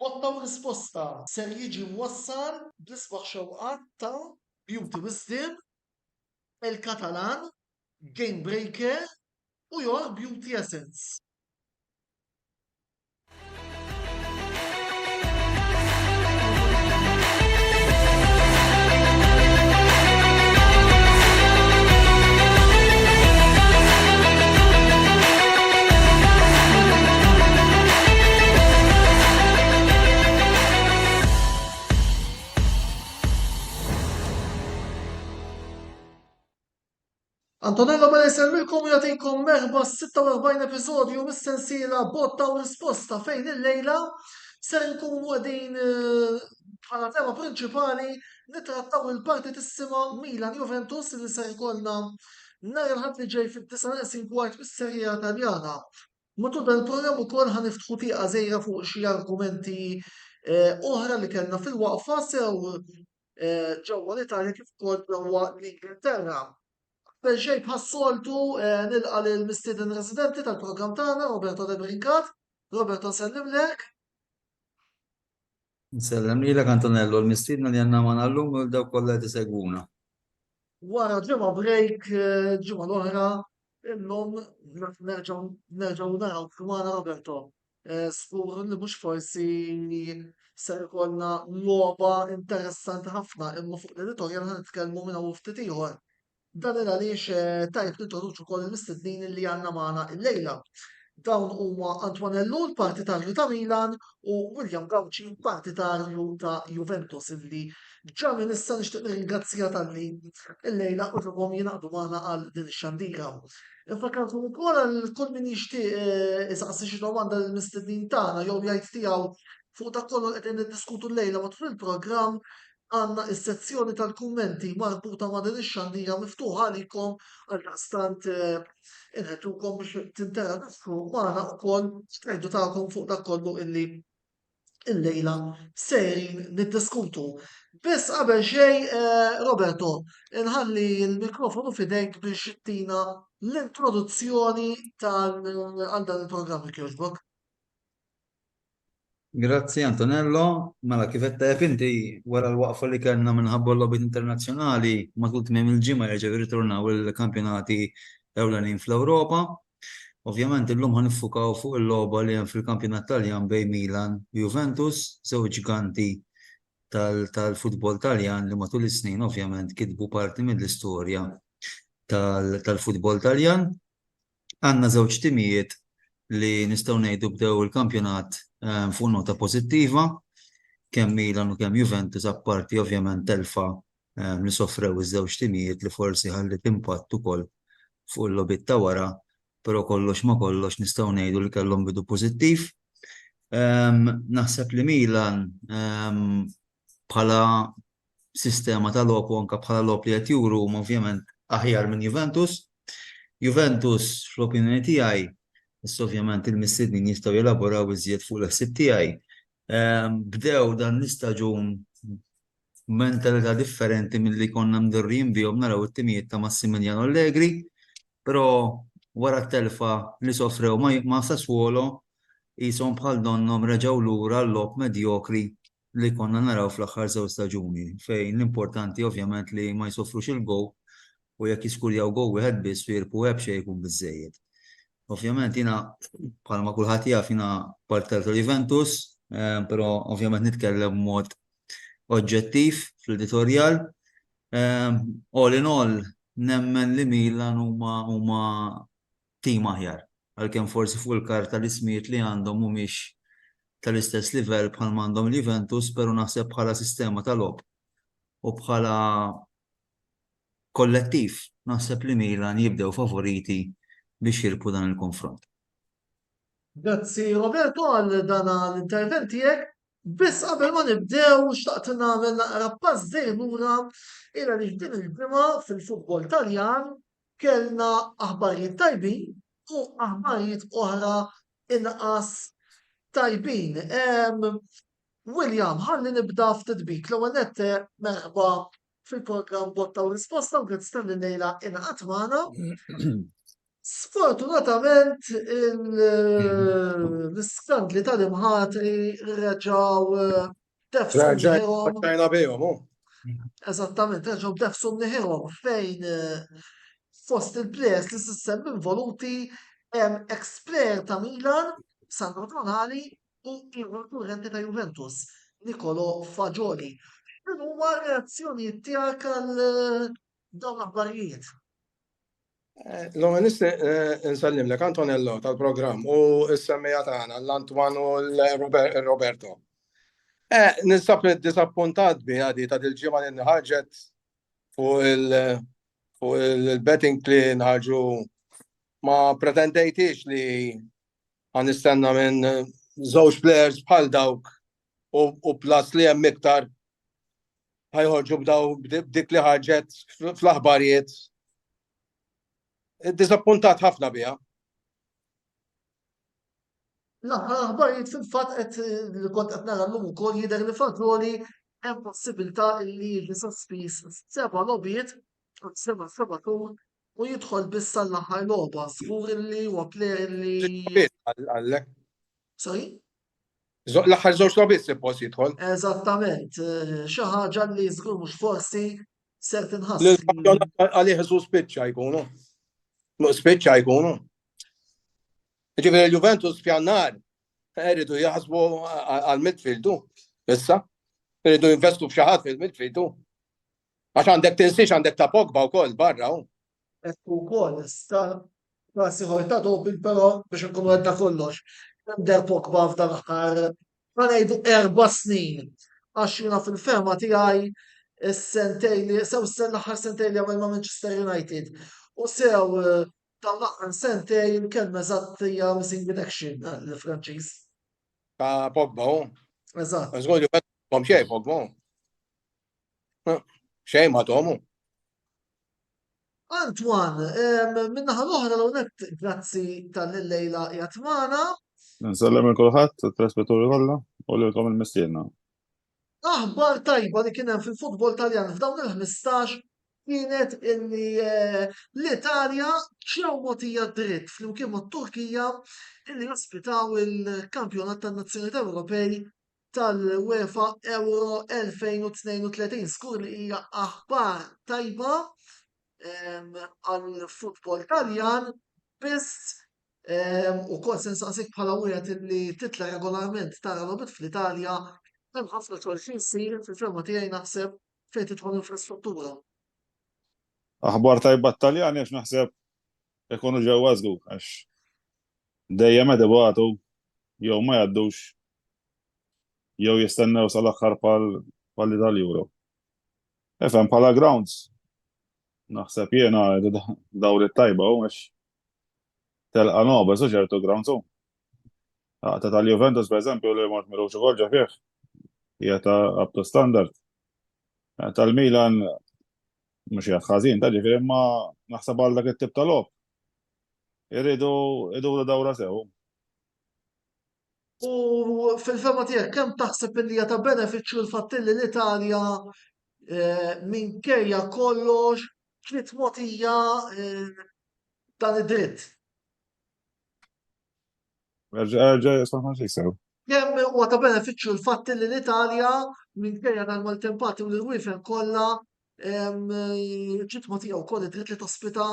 Botta u risposta ser jiġi mwassal bl-isbaħ xewqat ta' Beauty Wisdom, il-Katalan, Game Breaker u Your Beauty Essence. Antonello Bele selmilkom u jagħtikom merħba 46 episodju mis-sensiela Botta u Risposta fejn il-lejla ser nkunu qegħdin bħala tema prinċipali nittrattaw il-partitissima Milan Juventus li ser ikollna nhar il-ħadd li ġej fit-9 bis-serija Taljana. Matul dan il-programm ukoll ħaniftħu tieqa żgħira fuq xi argumenti oħra li kellna fil-waqfa sew ġewwa l-Italja kif ukoll ġewwa l-Ingilterra. Xej bħas-soltu nilqa l-mistieden residenti tal-programm tagħna Roberto De Brincat. Roberto nsellimlek. Nsellem lilek Antonello l-mistiedna li għandna ma llum u dawk kollha qed isegwuna. Wara ġimgħa break ġimgħa l-oħra illum nerġgħu naraw magħna Roberto. Skur li mhux forsi ser ikollna logħba interessanti ħafna imma fuq l-editorja ħanitkellmu minn hawn ftit ieħor. Dan għaliex tajb nintroduċu kol il-mistednin li għanna maħna il-lejla. Dawn huma Antonello, l-partitarju ta' Milan, u William Gauci, partitarju ta' Juventus, illi ġami nista nixtieq nirringrazzja tal-li il-lejla u tibhom jingħaqdu magħna għal din ix-xandira. Infakartu wkoll għal kull min jixtieq isaqsi xi domanda lill-mistednin tagħna jew jgħid tiegħu fuq dak kollu qed niddiskutu l-lejla matul il-programm għanna is-sezzjoni tal-kummenti marbuta ma' din ix-xandira miftuħa għalikom għal-daqstant inħetukom biex tinteragġu magħna wkoll tgħidu tagħkom fuq dak kollu illi il-lejla serin niddiskutu. Biss qabel xejn Roberto, inħalli l-mikrofonu fidejk biex tina l-introduzzjoni għal dan il-programm jogħġbok. Grazzi Antonello, mela kif qed inti wara l-waqfa li kellna minħabba l-logħbiet internazzjonali matul tmiem il-ġimgħa jerġgħu jirritornaw il-kampjonati ewlenin fl-Ewropa. Ovvjament illum ħanifukaw fuq il-logħba li hemm fil-kampjonat Taljan bejn Milan u Juventus, żewġ ġiganti tal-futbol Taljan li matul is-snin ovvjament kitbu parti mill-istorja tal-futbol Taljan. Għandna żewġ timijiet li nistgħu ngħidu bdew il-kampjonat fuq nota pożittiva, kemm Milan u kemm Juventus apparti ovvjament telfa li sofrew iż-żewġ timijiet li forsi ħallit impatt ukoll fuq il-logħbiet ta' wara, però kollox ma kollox nistgħu ngħidu li kellhom bidu pożittiv. Naħseb li Milan bħala sistema ta' logħob u anke bħala logħob li qed juru huma ovvjament aħjar minn Juventus. Juventus fl-opinjoni tiegħi issa ovvjament il-mistiednin jistgħu jelaboraw iżjed fuq l-ħsieb tiegħi. Bdew dan l-istaġun mentalità differenti milli konna mdorrin bihom naraw it-timijiet ta' Massimiliano Allegri, però wara t-telfa li sofrew ma' Sassuolo qishom bħal donhom reġgħu lura l-logħob medjokri li konna naraw fl-aħħar żewġ staġuni, fejn l-importanti ovvjament li ma jsofrux il-gow u jekk jiskurjaw gow wieħed biss u jirbħu xejn jkun biżżejjed. Ovvjament jiena bħalma kulħadd jaf jiena parter tal-Juventus, però ovvjament nitkellem b'mod oġġettiv fl-editorjal. All in all nemmen li Milan huma tim aħjar, għalkemm forsi fuq il-karta l-ismijiet li għandhom mhumiex tal-istess livell bħalma għandhom l-Juventus, però naħseb bħala sistema tal-logħob u bħala kollettiv naħseb li Milan jibdew favoriti biex jirpu dan il-konfront. Grazzi Roberto għal dan l-intervent tiegħek. Biss qabel ma nibdew xtaqt nagħmel naqra pass dejn lura ira li din il-ġimgħa fil-futbol Taljan kellna aħbarijiet tajbin u aħbarijiet oħra inqas tajbin. William, ħalli nibda ftit bik. L-ewwel nett merħba fil-programm Botta u Risposta u grazzi tal-lejla inqatt magħna. Sfortunatament l-iskandli tal-imħatri reġaw tefsu mniħirhom, Raġajna bejhom, eżattament, reġaw tefsu mniħirhom fejn fost il-players li s-sem involuti hemm ex-player ta' Milan, Sandro Tonali, u ieħor kurrenti ta' Juventus, Nicolo Fagioli. X'inhu huma reazzjonijiet tiegħek għal dawn l-aħbarijiet? L-għonis nsallimlek Antonello tal-program u s-semmija tagħna l-Antwan u l-Roberto. Nisab disappuntat bi għadi ta' dil-ġimgħa li nħarġet fuq il-betting li nħarġu ma pretendejtix li għanistenna minn żewġ players bħal dawk u plus li hemm iktar ħajħorġu b'dik li ħarġet fl-aħbarijiet. Disappuntat ħafna biha. L-aħbarijiet fil-fatt li kont qed nara llum ukoll jidher li Fagioli hemm possibilità li jiġi sospiż seba' logħbiet u seba' tur u jidħol biss għall-aħħar logħba. Żgur li huwa plejer li Għallek. Sorry? L-aħħar żewġ logħbiet suppost jidħol. Eżattament, xi ħaġa li żgur mhux forsi ser tinħass. L-kampjonat għalih su spiċċa jkunu. Spiċċa jkunu. Ġifieri l-Juventus f'Jannar iridu jaħsbu għal-midfieldu. Issa, iridu jinvestu f'xi ħadd fil-midfieldu. Għax għandek tinsiex għandek ta' Pogba wkoll barra. Ekku wkoll issa rasi ħorta dobil però biex nkunu għedda kollox. Der Pogba f'dan aħħar ma ngħidu 4 snin. Għax jiena fil-ferma tiegħi is-sentej li sew l-aħħar sentej li għamel ma' Manchester United. U sew tal-aħħar sentej kelma eżatt hija missing in action l-Franċiż. Ta' Pogba. Eżatt. Żgur Juventus xejn Pogba. Xejn ma tomu. Antwan, minnaħa l-oħra l-onet grazzi tal-lejla jatmana. Nsellem il-kulħadd, it-traspetturi kollha u lilkom il-mistiedna. Aħbar tajba li kien hemm fil-futbol Taljan f'dawn il-15 kienet illi l-Italja ġew mogħtija dritt flimkien mat-Turkija illi jospitaw il-kampjonat tan-Nazzjonijiet Ewropej tal-UEFA Euro 2032. Skur li hija aħbar tajba għal-futbol Taljan biss ukoll se nsaqsik bħala wieħed li titla regolarment tara logħbiet fl-Italja hemm ħafna xogħol xi jsir fil-ferma tiegħi naħseb fejn tidħol infrastruttura. Aħbar tajba Taljani għax naħseb ikunu ġew għażlu għax dejjem qed ibagħtu jew ma jgħaddux jew jistennew sal-aħħar bħal tal-Euro. Efhem bħala grounds naħseb jiena dawri tajba u għax telqa' nogħba su ċertu grounds hu. Ta' tal-Juventus pereżempju li mort miru ukoll ġa fih hija ta' up to standard. Tal-Milan mhux hija ħażin ta' ġifieri imma naħseb għal dak it-tip ta' logħob. Iridu dawra sew. U fil-fema tiegħek kemm taħseb li hija ta' benefiċċju l-fatt li l-Italja minkejja kollox ġiet mogħtija dan id-dritt. Erġa' jisma' xi jsew. Kemm huwa ta' benefiċċju l-fatt li l-Italja minkejja tal-maltempati u l-irwiefen kollha ġiet mogħtija wkoll id-dritt li tospita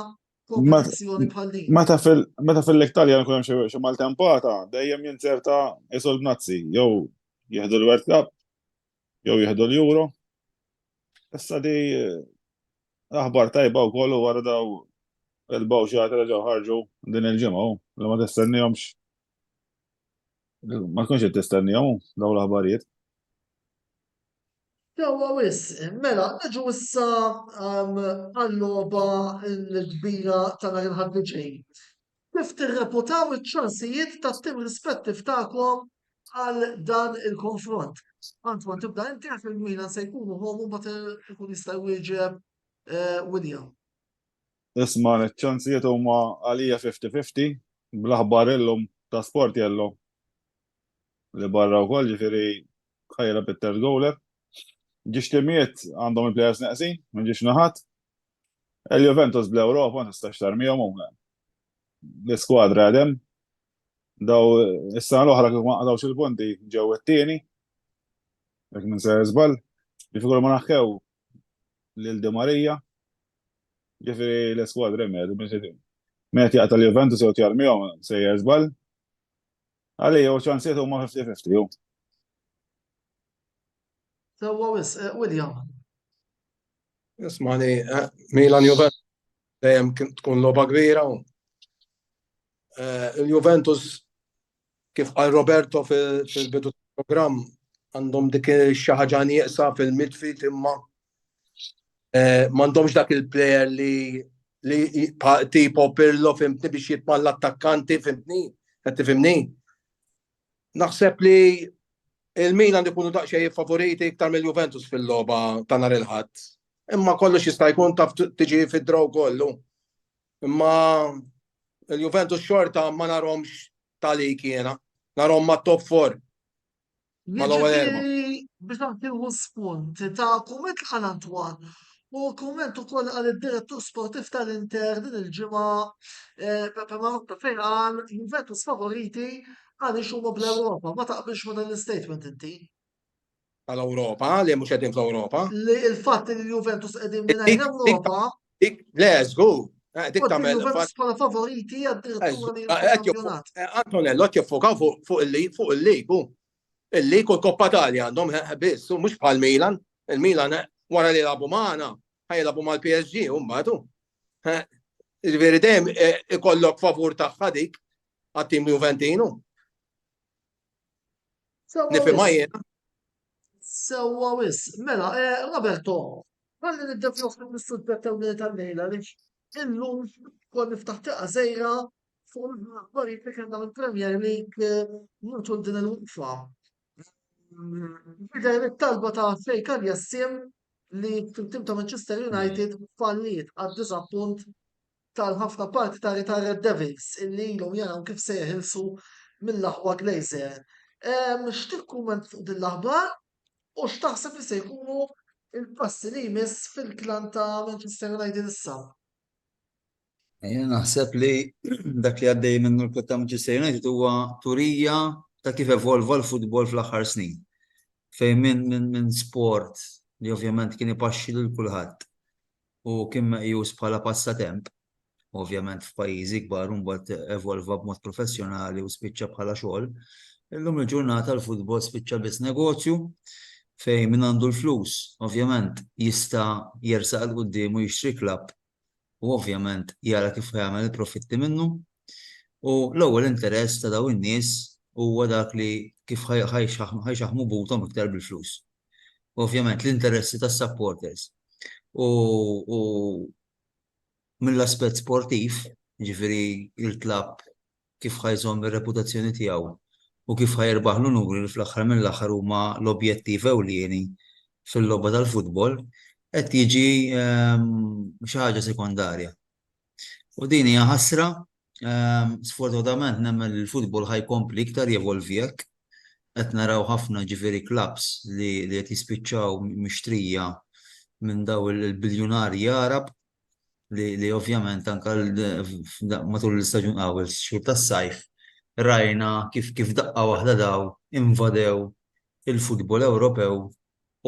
kompetizzjoni bħal din. Meta fil-Italja nkun hemm xi maltempata dejjem jinserta isu l-Nazzi jew jieħdu l-World Cup jew jieħdu l-Euro. Issa di aħbar tajba wkoll u wara daw il-bawxat li ġew ħarġu din il-ġimgħa li ma tistennihomx. Ma tkunx qed tistennihom dawn l-aħbarijiet. Ġewwa wisq, mela niġu issa għall-logħba l-kbira ta' nhar il-ħadd li ġej. Kif tirreputaw iċ-ċansijiet tat-tim rispettiv tagħkom għal dan il-konfront? Antwan tibda inti għaf il-Milan se jkunu hom u mbagħad ikun jista' jwieġeb William. Isma' iċ-ċansijiet huma għalija 50-50 bl-aħbar illum ta' sport jellu li barra wkoll ġifieri ħajra Peter Gowler. Ġiex timijiet għandhom il-plejers neqsin, ma ġiex naħat. Il-Juventus bl-Ewropa ma tistax tarmihom l-iskwadra għadem, daw is-sena l-oħra kif ma qadawx il-punti ġew it-tieni, jekk minn se żball, ġifieri ma naħkew lil Di Marija, ġifieri l-iskwadra hemm Met jaqta l-Juventus jew tjarmihom se jeżbal. Għalija u ċansiet huma 50-50 jew. Sewwa wis, William. Ismani, Milan Juventus dejjem tkun logħba kbira. Il-Juventus kif qal Roberto fil-bidu tal-programm għandhom dik xi ħaġa nieqsa fil-midfield imma m'għandhomx dak il-plejer li tipo Pirlo fimtni biex jitman l-attakkanti fimtni, qed tifhimni. Naħseb li il-Milan ikunu daqsxejn favoriti iktar mill-Juventus fil-logħba ta' nhar il-Ħadd. Imma kollox jista' jkun taf tiġi fid-draw kollu. Imma il-Juventus xorta ma narhomx talik jiena, narhom ma' top 4. Biex nagħtilu spunt ta' kumment ħan Antwan u kumment ukoll għal id-direttur sportiv tal-Inter din il-ġimgħa Pepe Marotta fejn qal Juventus favoriti għaliex huma bl-Ewropa. Ma taqbilx ma dan l-istatement inti? Tal-Ewropa, li mhux qegħdin fl-Ewropa. Li l-fatt li l-Juventus qegħdin mingħajr Ewropa. Let's go. Dik tagħmel Juventus bħala favoriti għad-direttura tal-kampjonat. Antonello qed jiffokaw fuq il-lig. Il-lig u l-Koppa Italja għandhom biss, u mhux bħal Milan. Il-Milan wara li jilagħbu magħna, ħajjilagħbu mal-PSG u mbagħad. Jiġifieri dejjem ikollok favur tagħha dik għat-tim Juventinu. Nifhimha jiena. Sewwa wis, mela, Roberto, ħalli nibdew fl-istuddja tal-lejla li illum kont niftaħ tieqa żejra fuq l-aħbarijiet li kellna mill-Premier League mutu din il-waqfa. Bidejn it-talba ta' Fejkan Jassim li fil-tim ta' Manchester United falliet għad-disappunt tal-ħafna parti ta' Red Devils illi ilhom jaraw kif se jeħilsu mill-aħwa Glazer. X'tikkumment fuq din l-aħbar u x'taħseb li se jkunu il-passi li jmiss fil-klan ta' Manchester United issa? Jena naħseb li dak li għaddej minnu l-klub ta' Manchester United huwa turija ta' kif evolva l-futbol fl-aħħar snin. Fejn minn sport li ovvjament kien ipaxxi lil kulħadd u kien meqjus bħala passatemp, ovvjament f'pajjiżi kbar mbagħad evolva b'mod professjonali u spiċċa bħala xogħol. Illum il-ġurnata l-futbol spiċċa biss negozju fejn min għandu l-flus, ovvjament jista' jersaq l quddiem u jixtri klabb u ovvjament jara kif jagħmel il-profitti minnu. U l-ewwel interess ta' dawn in-nies huwa dak li kif ħajxaħmu butom iktar bil-flus. Ovvjament l-interessi tas-supporters. U mill-aspett sportiv, ġifieri il-klabb kif ħajżomm ir-reputazzjoni tiegħu u kif ħajrbaħ l-unuri li fl-aħħar mill-aħħar huma l-objettiv ewlieni fil-logħba tal-futbol qed jiġi xi ħaġa sekondarja. U din hija ħasra, sfortunatament nemmen li l-futbol ħajkompli iktar jevolvi hekk. Qed naraw ħafna ġifieri clubs li qed jispiċċaw mixtrija minn daw il-biljonarji Arab li ovvjament anke matul l-istaġun qawel xhur tas-sajf rajna kif daqqa waħda daw invadew il-futbol Ewropew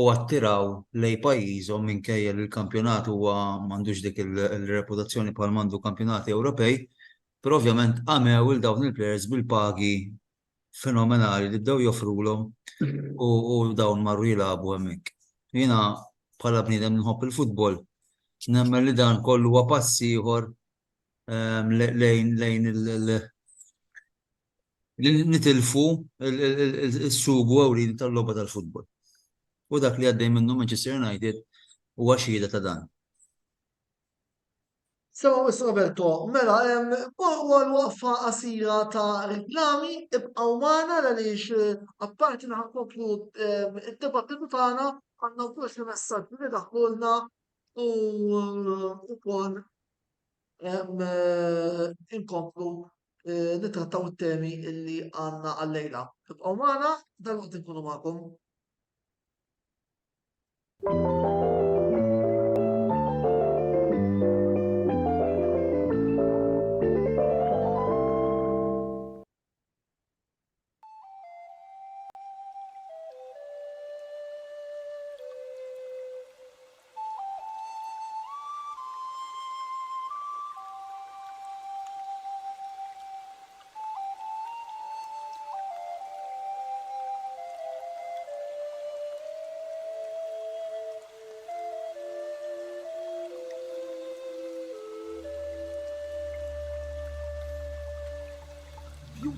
u attiraw lej pajjiżhom minkejja li l-kampjonat huwa m'għandux dik il-reputazzjoni bħal m'għandu kampjonati Ewropej, però ovvjament għamew il dawn il-plejers bil-pagi fenomenali li bdew joffrulhom u dawn marru jilagħbu hemmhekk. Jiena bħala bniedem nħobb il-futbol, nemmen li dan kollu huwa pass ieħor lejn li nitilfu s-sugu ewlieni tal-logħba tal-futbol. U dak li għaddej minnu Manchester United huwa xhieda ta' dan. Sewa wis Roberto, mela huwa l-waqfa qasira ta' riklami ibqgħu magħna għaliex apparti naħkomplu id-dibattitu tagħna għandna wkoll xi messaġġi li daħħulna u wkoll inkomplu nittrattaw it-temi li għandna għal-lejla. Ibqgħu magħna dalwaqt inkunu magħkom.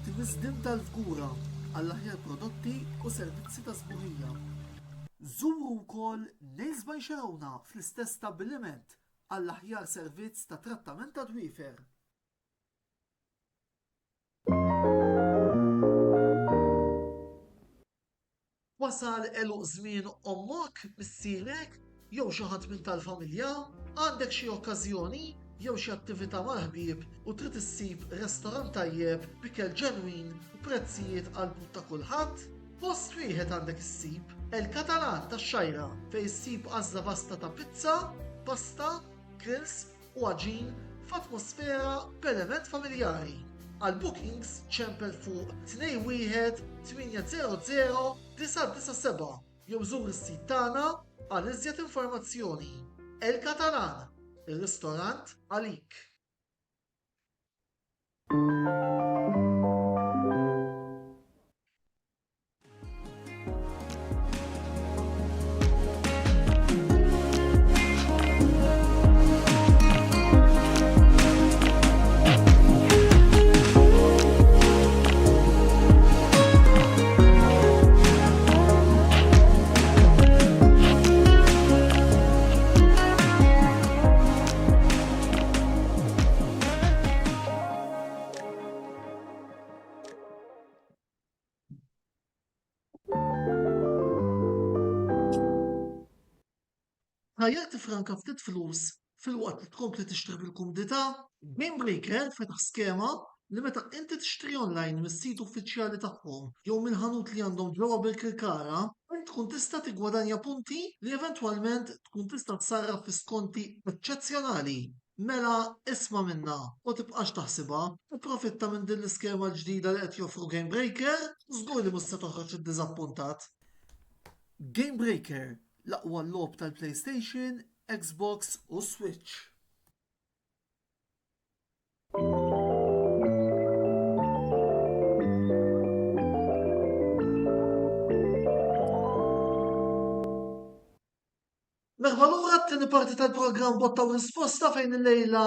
Multiwisdom tal-Fgura għall-aħjar prodotti u servizzi ta' sbuħija. Żuru wkoll Nails by Xarawna fl-istess stabbiliment għall-aħjar servizz ta' trattament ta' dwiefer. Wasal eluq żmien ommok, missierek, jew xi ħadd minn tal-familja, għandek xi okkażjoni jew xi attività mal-ħbieb u trid issib restorant tajjeb b'ikel ġenwin u prezzijiet qalbu ta' kulħadd? Post wieħed għandek issib El Catalan tax-Xajra fejn issib għażla vasta ta' pizza, pasta, grills u għaġin f'atmosfera b'element familjari. Għal bookings ċempel fuq 21-800-997 jew żur is-sit tagħna għal iżjed informazzjoni. El Catalan, ir-ristorant għalik. Ħajja tifranka ftit flus fil-waqt li tkompli tixtri bil-kumdità, Game Breaker fetaħ skema li meta inti tixtri online mis-sit uffiċjali tagħhom jew mill-ħanut li għandhom ġewwa bil-Kirkara, int tkun tista' tiggwadanja punti li eventwalment tkun tista' tsarraf fi skonti eċċezzjonali. Mela isma' minnha u tibqax taħsibha, tipprofitta minn din l-iskema l-ġdida li qed joffru Game Breaker, żgur li mhux se toħroġ iddiżappuntat. Game Breaker, l-aqwa logħob tal-PlayStation, Xbox u Switch. Merħba lura t-tieni parti tal-programm Botta u Risposta fejn il-lejla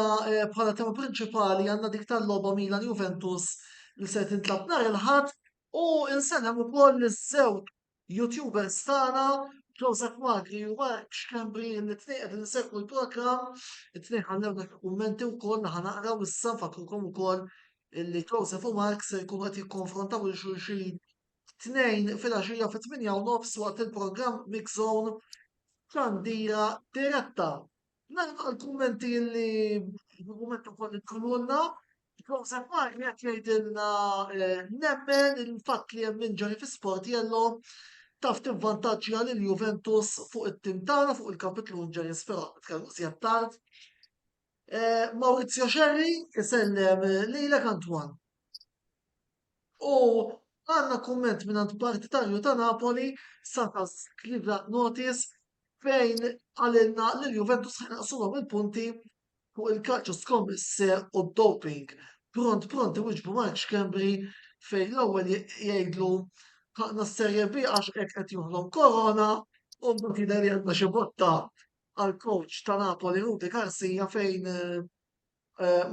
bħala tema prinċipali għandna dik tal-logħba Milan Juventus li se tintlab nhar il-ħadd u insellem ukoll iż-żewġ YouTubers tagħna Joseph Magri u Mark Xkambri li t-tnejn qed insegwu l-programm, it-tnejn ħallewna kummenti wkoll ħanaqraw issa nfakrukom ukoll illi Joseph u Mark se jkunu qed jikkonfrontaw il xulxin tnejn fil-għaxija fit-8:30 waqt il-programm Mix Zone ċandira diretta. Nagħlaq il-kummenti li il-kummenti wkoll ikolulna. Joseph Magri qed jgħidilna nemmen il-fatt li hemm injury fi-sport jellhom taf tivvantaġġja lil Juventus fuq it-tim tagħna fuq il-kapitlu injuries però nitkellmu żjed tard. Maurizio Xerri isellem lilek Antwan. U għandna kumment minn partitarju ta' Napoli sata skrivla notice fejn għalilna li l-Juventus ħanaqsulhom il-punti fuq il-calcio scommesse u d-doping. Pront iwiġbu Mark Xkambri fejn l-ewwel jgħidlu ħaqna s-serje B għax hekk qed juħlom korona u mbagħad jidher li għandna xi botta għall-coach ta' Napoli Rudi Garcia fejn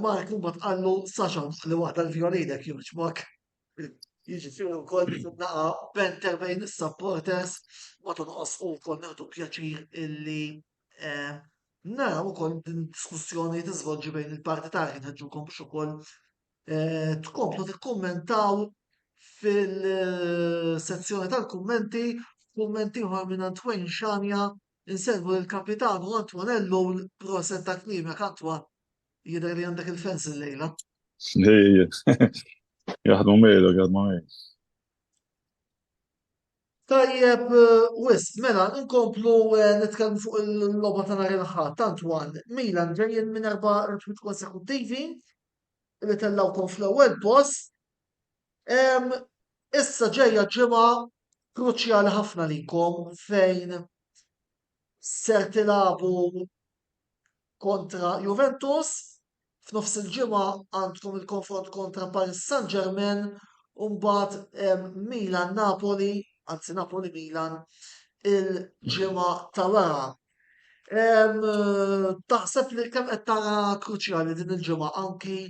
Mark mbagħad qallu saxan li waħda l-vjolidek jogħġbok. Jiġifieri wkoll naqa' benter bejn is-supporters ma tonqos wkoll nagħtu pjaċir illi naraw ukoll din diskussjoni tiżvolġi bejn il-partitari nħeġġukom biex ukoll tkomplu tikkummentaw fil-sezzjoni tal-kummenti, kummenti oħra minn Antwan Xanja, inselvu l-kapitanu Antwanello l-proset ta' klimek Antwan. Jidher li għandek il-fens il-lejla. jaħdmu mejlek, jaħdmu mejlek. Tajjeb, mela, nkomplu nitkellmu fuq il-logħba ta' nhar il-ħadd. Antwan, Milan ġejjin minn 4 ritwit konsekuttivi li tellawkom fl-ewwel post. Issa ġejja ġimgħa kruċjali ħafna likom fejn ser tilagħbu kontra Juventus, f'nofs il-ġimgħa għandkom il-konfront kontra Paris Saint-Germain u mbagħad Milan Napoli, anzi Napoli Milan il-ġimgħa ta' wara. Taħseb li kemm qed tara kruċjali din il-ġimgħa anki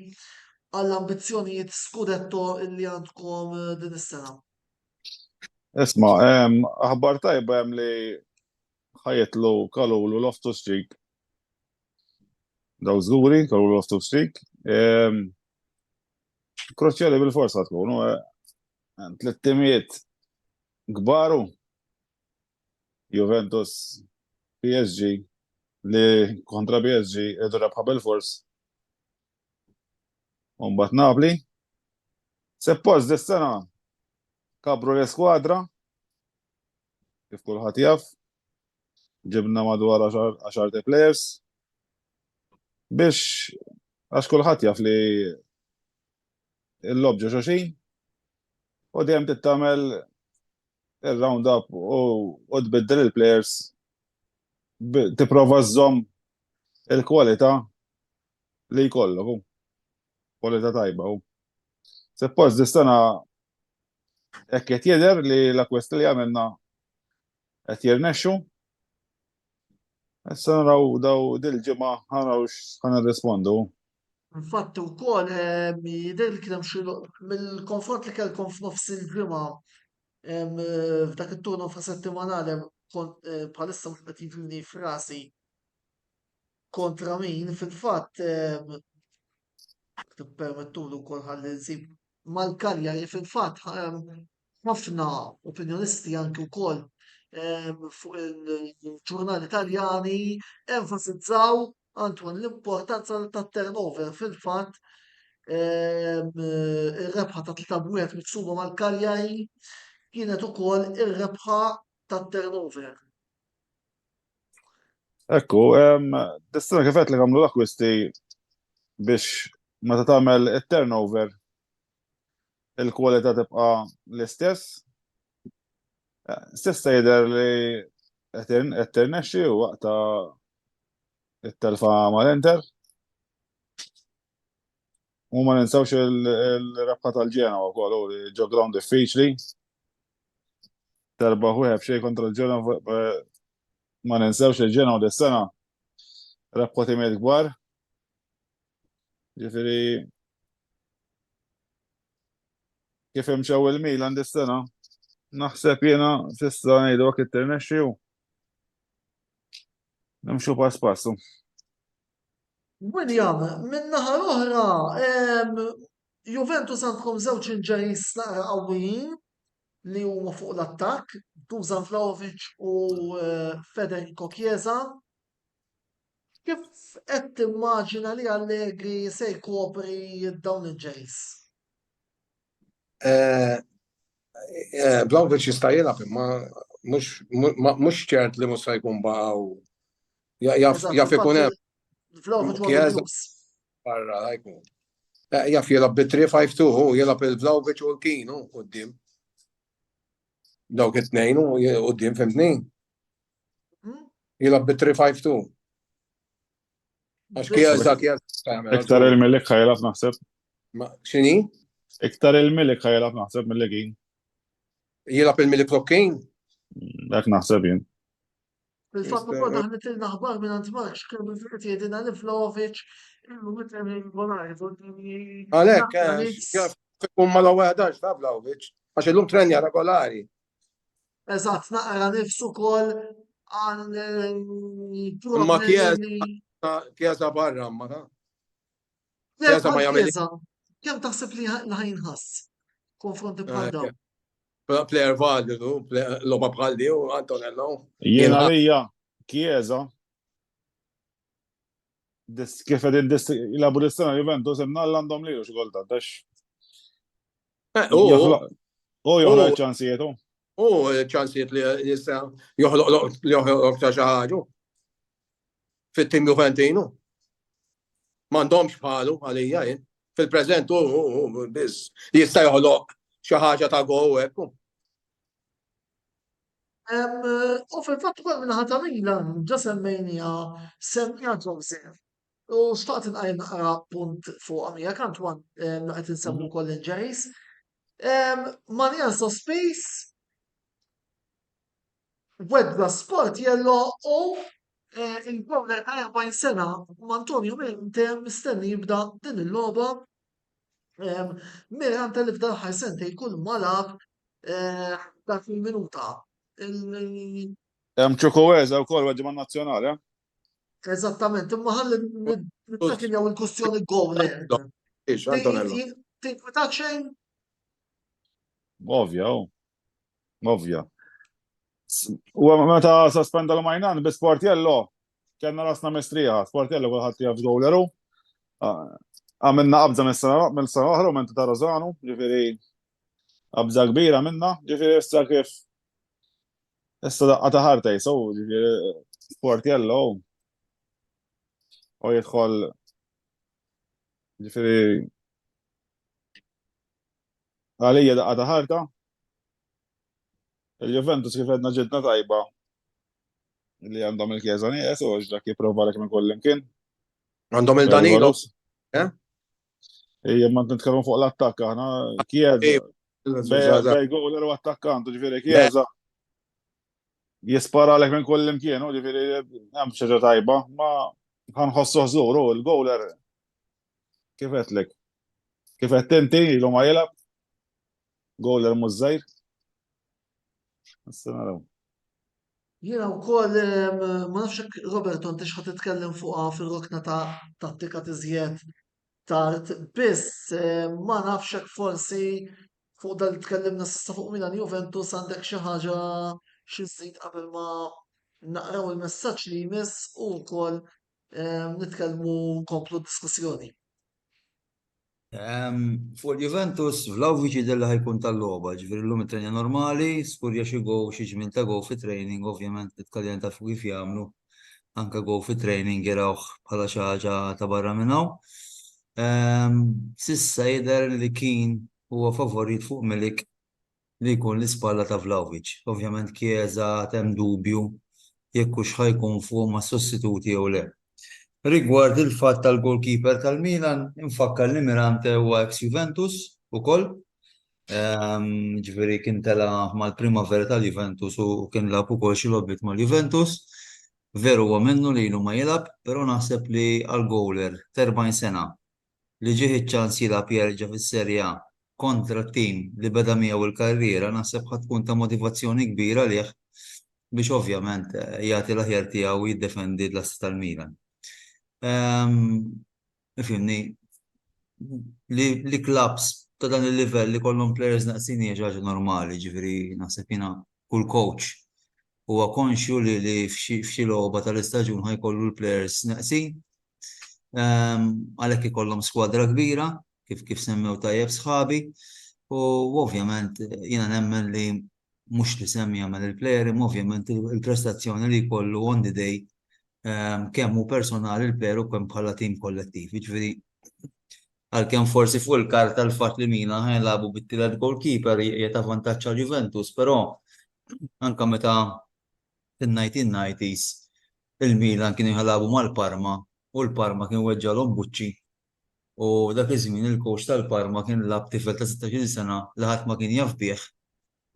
għall-ambizzjonijiet skudetto li għandkom din is-sena? Isma, aħbar tajba hemm li ħajitlu Kalulu Loftus-Cheek. Daw żguri, Kalulu Loftus-Cheek. Kruċjali bil-forsa tkunu, tliet timijiet kbaru, Juventus, PSG, li kontra PSG idu rebħa bil-fors. Umbat Napoli. Seppost dis-sena kabru l-skwadra, kif kulħadd jaf, ġibna madwar 10 players biex għax kulħadd jaf li l-lob ġo xoxin u dejjem tittamel il-round up u tbiddel il-players tipprova żżomm il-kwalità li jkollok, kwalità tajba. Suppost dis-sena hekk qed jidher li l-akkwest li għamilna qed jirnexxu. Issa naraw daw dil-ġimgħa naraw x'ħanirrispondu. Infatti wkoll jidher li kien hemm xi mill-konfront li kellkom f'nofs il-ġimgħa f'dak it-turno settimanali bħalissa mhux qed jidrilni f'rasi kontra min fil-fatt tippermettuli wkoll ħalli nsib mal-Cagliari fil-fatt ħafna opinjonisti anke wkoll fuq il-ġurnali Taljani enfasizzaw Antoine l-importanza tat-turnover fil-fatt ir-rebħa ta' 3-1 miksuba mal-Cagliari kienet ukoll ir-rebħa tat-turnover. Ekku, dis-sena kif qed li għamlu l-akkwisti biex meta tagħmel it-turnover il-kwalità tibqa' l-istess. Stessa jidher li qed tirnexxi waqta it-telfa mal-Inter. U ma ninsawx il-rebħa tal-Ġenova wkoll li ġo ground diffiċli. Terbaħ wieħed b'xejn kontra l-Ġenova ma ninsawx il-Ġenova dis-sena rebħa timijiet kbar. Ġifieri kif imxew il-Milan dis-sena naħseb jiena s'issa ngħidu hekk it-tirnexxi u nimxu pass passu. William, min-naħa l-oħra, Juventus għandkom żewġ inġeris naqra qawwijin li huma fuq l-attakk, Dusan Vlahovic u Federico Chiesa. Kif qed timmaġina li Allegri se jkopri dawn il-ġejs? Vlahovic jista' jilgħab imma mhux ċert li mhux se jkun baqgħu jaf ikun hemm Vlahovic huwa Chiesa medus. barra jkun. Jaf jilgħab bit-3-5-2 u jilgħab il-Vlahovic u l-Kien quddiem. Dawk it-tnejn u quddiem fimtni. Jilgħab bit-3-5-2. Għax Chiesa Iktar il-Milik ħajlab naħseb. x'inhi? Iktar il-Milik ħajlab naħseb mill-Kien. Jilgħab il-Milik Kien. Dak naħseb jien. Fil-fatt ukoll daħlet il-naħbar minn għand Marx kienu bil-fiqt jgħidilna li Vlahovic illu mitlem il-volari. Għalhekk jaf ikun mal-11 ta' Vlahovic għax illum trenja regolari. Eżatt, naqra nifsu ukoll għal Imma Chiesa barra ma ta' Chiesa ma jagħmel kemm taħseb li ħajnħass konfronti bħal dawn? player validu, loba bħal di u Antonello. Jiena lija Chiesa kif qegħdin jilagħbu dis-sena Juventus imna għandhom lilu xi golta għax joħloq ċansijiet hu. U ċansijiet li jista' joħloq ta' xi ħaġa fit-tim Juventinu. M'għandhomx bħalu għalija jien. Fil-preżent biss jista' joħloq xi ħaġa ta' gow hekk. U fil-fatt ukoll minnaħa ta' Milan ġa semmejniha Joseph. U xtaqt inqajjem naqra punt fuq għamija Antoine qed insemmu wkoll injuries. Marian Space wedda sport jello u il-bowler ta' 40 sena Antonio Mente mistenni jibda din il-logħba Milan li f'dan ħarsente jkun malab dak il-minuta. Il- Hemm Ċukwueze wkoll weġġi man-Nazzjonali, eh? Eżattament, imma ħalli nittakil jew il-kustjoni goal. Ix, Antonello. Tinkwitak xejn? Ovvja, ovvja. U meta sospenda l-Majnan bi Sportiello, kellna rasna mistrija, Sportiello kulħadd jaf gowleru. Għamilna qabża mill-sena oħra u mentu ta' Rosanu, ġifieri qabża kbira minna, ġifieri issa kif issa daqqa ta' ħarta jsow, ġifieri Sportiello u jidħol ġifieri għalija daqqa ta' ħarta. Il-Juventus kif għedna ġidna tajba li għandhom il-Chiesa nieqes u ġdak jipprova lek minn kull imkien. Għandhom il-Danilo. Ejja ma nitkellmu fuq l-attakk aħna Chiesa bej gowler u attakkant, ġifieri Chiesa jispara lek minn kull imkien, ġifieri hemm xi ħaġa tajba, ma ħanħossuh żuru il-gowler kif qedlek. Kif qed inti ilu ma jilgħab gowler mhux żgħir. Jiena wkoll ma nafx hekk Roberto inti x'ħad titkellem fuqha fir-rokna ta' tattika tiżjed tard, biss ma nafx hekk forsi fuq dan li tkellimna s'issa fuq Milan Juventus għandek xi ħaġa xi żżid qabel ma naqraw il-messaġġ li jmiss u wkoll nitkellmu nkomplu d-diskussjoni. Fuq il-Juventus, Vlahovic jidella ħajkun tal-logħba, ġifieri llum it-trenja normali, skurja xi go xi ġmien ta' go fi training, ovvjament nitkaljan ta' fuq kif jagħmlu. Anke go fi training jarawh bħala xi ħaġa ta' barra minn hawn. Sissa jidher li kien huwa favorit fuq Milik li jkun l-ispalla ta' Vlahovic. Ovvjament Chiesa hemm dubju jekk hux ħajkun fuq ma' sostituti jew le. Rigward il-fatt tal-goalkeeper tal-Milan, infakkar li Mirante huwa ex-Juventus ukoll. Ġifieri kien tela mal-Primavera tal-Juventus u kien lab ukoll xi logħbiet mal-Juventus. Veru huwa minnu li ilu ma jilgħab, però naħseb li għal-gowler 40 sena li ġieħ iċ-ċans jilgħab jerġa' fis-Serje A kontra t-tim li beda miegħu il-karriera naħseb ħadd tkun ta' motivazzjoni kbira għalih biex ovvjament jagħti l-aħjar tiegħu u jiddefendi l-assi tal-Milan. Fimni, li clubs ta' dan il-livell li kollhom players naqsin hija ħaġa normali, ġifieri naħseb jiena kull coach huwa konxju li f'xi logħba tal-istaġun ħajkollu l-players naqsin. Għalhekk ikollhom skwadra kbira, kif semmew tajjeb sħabi, u ovvjament jiena nemmen li mhux li semmi jagħmel il-player, imma ovvjament il-prestazzjoni li jkollu on the day kemm hu personali l-player u kemm bħala tim kollettiv. Jiġifieri għalkemm forsi fuq il-karta l-fatt li Milan ħajlabu bit-tielet goalkeeper qiegħed avvantaġġ għal Juventus, però anke meta fin-1990s il-Milan kienu jħalabu mal-Parma u l-Parma kien weġġalhom buċċi u dak iż-żmien il-coach tal-Parma kien lab tifel ta' 16 sena li ħadd ma kien jaf bih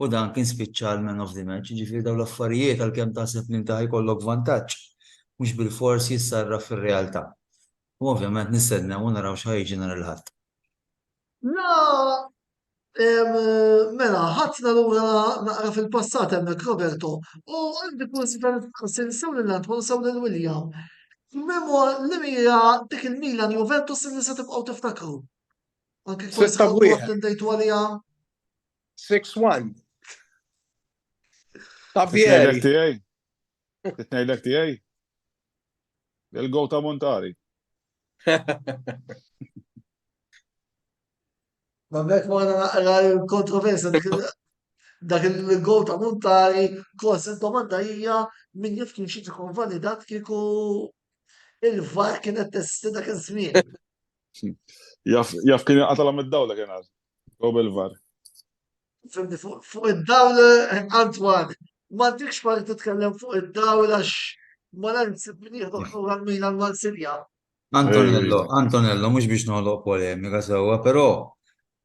u dan kien spiċċa l-man of the match. Ġifieri dawn l-affarijiet għalkemm taħseb li inti ħajkollok vantaġġ mhux bil-fors jissarraf fir-realtà. U ovvjament nistennew u naraw x'ħajġi nhar il-Ħadd. La, mela, ħadna lura naqra fil-passat hemmhekk Roberto, u għandi kuriżità nsew lil Antwon sew lil William. Memo li mira dik il-Milan Juventus li se tibqgħu tiftakru. Anke forsi attendejtu għaliha. 6-1. Tabieri. Titnejlek tiegħi. Il-go ta' Montari. Vabbek ma naqra kontroversja dak il-go ta' Montari, kos domanda hija min jaf kien xi tkun validat kieku il-VAR kienet testi dak iż-żmien. Jaf kien jaqtala mid-dawla kien għal. Go bil-VAR. Fimni fuq id-dawla Antwan, ma tikx parti titkellem fuq id-dawla ma nansib min jieħdu ħura l-Milan mal-Sirja. Antonello, mhux biex noħloq polemika sewwa, però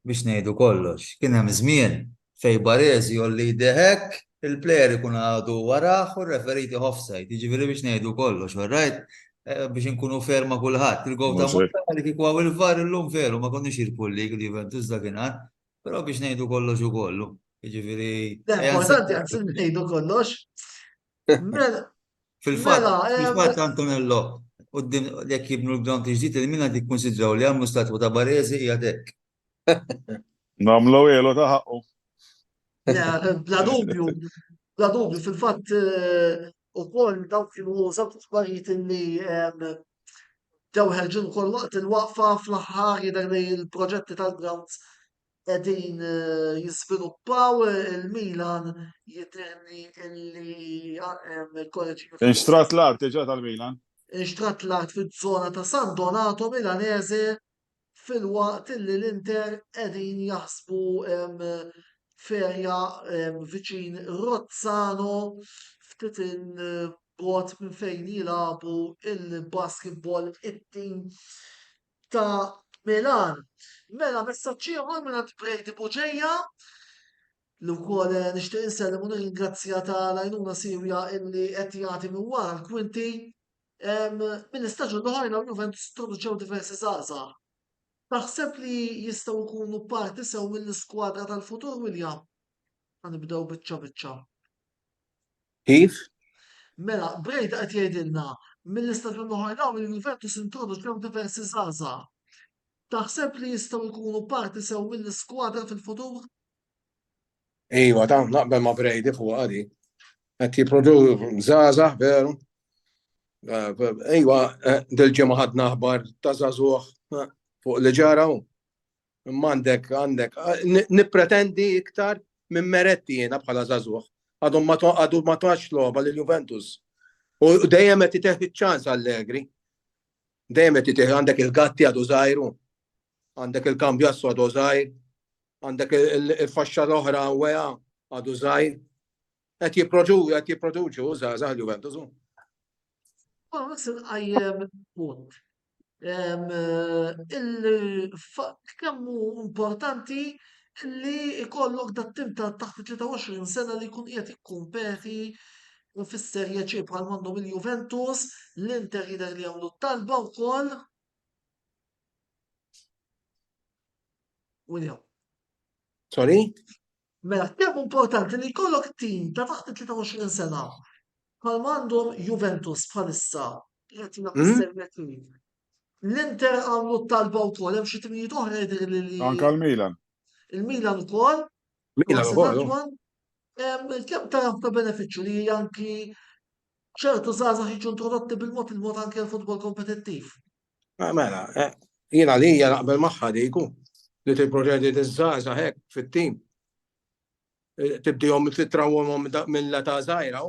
biex ngħidu kollox. Kien hemm żmien fejn Baresi jolli jdeħek il-plejer ikun għadu waraħ u referiti offside. Jiġifieri biex ngħidu kollox, right? biex nkunu ferma kulħadd. Il-gol ta' Mhux hekk. Montali kieku għaw il-var illum veru ma konniex il-pulli il-Juventus dakinhar, però biex ngħidu kollox u kollu. Jiġifieri Importanti għansin ngħidu kollox. Mela, fil-fatt Antonello, qudiem jekk jibnu l-ground ġdid il-mina tikkunsidraw li għamlu statwa ta' Baresi hija hekk. Nagħmlu elu ta' ħaqqu. bla dubju, fil-fatt ukoll dawk kienu żewġ affarijiet li ġew ħerġin ukoll waqt il-waqfa fl-aħħar jidher li l-proġetti tal-grounds qegħdin jiżviluppaw il-Milan jidherni li korreġi Inxtrat l-art ġa tal-Milan. inxtrat l-art fiż-żona ta' San Donato Milanese fil-waqt li l-Inter qegħdin jaħsbu ferja viċin Rozzano ftit il-bot minn fejn jilagħbu il-basketball it-tim ta' Milan. Mela messaġġi ieħor minn Brady Buġejja li wkoll nixtieq insellem u nirringrazzja tal-għajnuna Sirja illi qed jagħti minn wara l-kwinti mill-istaġun l-oħrajn Juventus introduċew diversi żgħażagħ. Taħseb li jistgħu jkunu parti sew mill-iskwadra tal-futur, William? Ħanibdew biċċa. Kif? Mela, Brejda qed jgħidilna mill-istaġun l-oħrajn il-Juventus introduċew diversi żgħażagħ. Taħseb li jistgħu jkunu parti sew mill-iskwadra fil-futur? Iva, ta' naqbel ma' Brejdi fuq għadi. Qed jipprodu żgħażagħ veru. Iva, dil-ġimgħa ħadna aħbar ta' żagħżugħ fuq li ġaraw. M'għandek nippretendi iktar minn Meretti jiena bħala żagħżugħ. Għadu ma tax logħba lill-Juventus. U dejjem qed itieħ iċ-ċans Allegri. Dejjem qed itieħ għandek il-Gatti għadu żgħiru, għandek il-Kambjasso għadu żgħir, għandek il-faxxa l-oħra weha għadu żgħir. Qed jipproduċu żgħażagħ il-Juventus. Għajjem punt. Kemmu importanti li ikollok dat-tim ta' taħt 23 sena li jkun qiegħed ikkumpeti fis-serje C bħal m'għandhom il-Juventus, l-Inter jidher li jagħmlu talba wkoll. William. Sorry? Mela, kemm importanti li jkollok tim ta' taħt 23 sena bħal m'għandhom Juventus bħalissa qed jilgħab is-serje C. L-Inter għamlu talba wkoll hemm xi timijiet oħra jidher li Anka l-Milan. il-Milan ukoll. Milan ukoll. Kemm taraf ta' benefiċċju li anki ċertu żgħażagħ jiġu introdotti bil-mod anke l-futbol kompetittiv. Mela, jiena li hija naqbel magħha diku li tipproġedi tiż-żgħażagħ hekk fit-tim. Tibdihom titrawhom mill-età żgħira